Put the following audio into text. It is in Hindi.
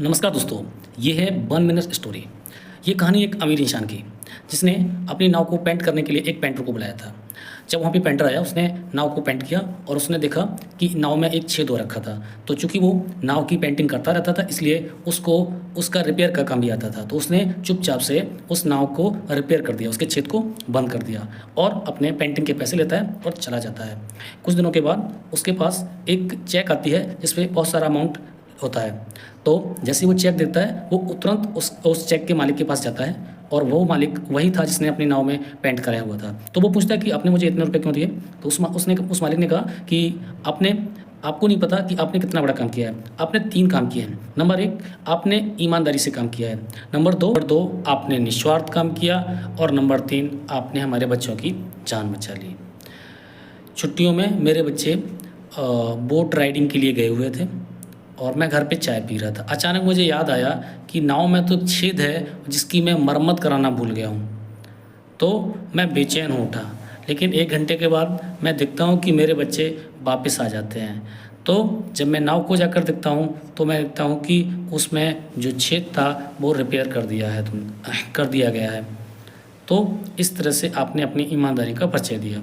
नमस्कार दोस्तों, ये है 1 मिनट स्टोरी। ये कहानी एक अमीर इंसान की, जिसने अपनी नाव को पेंट करने के लिए एक पेंटर को बुलाया था। जब वहाँ पे पेंटर आया, उसने नाव को पेंट किया और उसने देखा कि नाव में एक छेद हो रखा था। तो चूँकि वो नाव की पेंटिंग करता रहता था, इसलिए उसको उसका रिपेयर का काम भी आता था। तो उसने चुपचाप से उस नाव को रिपेयर कर दिया, उसके छेद को बंद कर दिया और अपने पेंटिंग के पैसे लेता है और चला जाता है। कुछ दिनों के बाद उसके पास एक चेक आती है, जिस पे बहुत सारा अमाउंट होता है। तो जैसे ही वो चेक देता है, वो तुरंत उस चेक के मालिक के पास जाता है और वो मालिक वही था जिसने अपनी नाव में पेंट कराया हुआ था। तो वो पूछता है कि आपने मुझे इतने रुपए क्यों दिए? तो उस मालिक ने कहा कि आपको नहीं पता कि आपने कितना बड़ा काम किया है। आपने 3 काम किए हैं। नंबर 1, आपने ईमानदारी से काम किया है। नंबर 2, आपने निस्वार्थ काम किया। और नंबर 3, आपने हमारे बच्चों की जान बचा ली। छुट्टियों में मेरे बच्चे बोट राइडिंग के लिए गए हुए थे और मैं घर पे चाय पी रहा था। अचानक मुझे याद आया कि नाव में तो छेद है जिसकी मैं मरम्मत कराना भूल गया हूँ। तो मैं बेचैन हो उठा, लेकिन 1 घंटे के बाद मैं देखता हूँ कि मेरे बच्चे वापस आ जाते हैं। तो जब मैं नाव को जाकर देखता हूँ, तो मैं देखता हूँ कि उसमें जो छेद था वो रिपेयर कर दिया गया है। तो इस तरह से आपने अपनी ईमानदारी का परिचय दिया।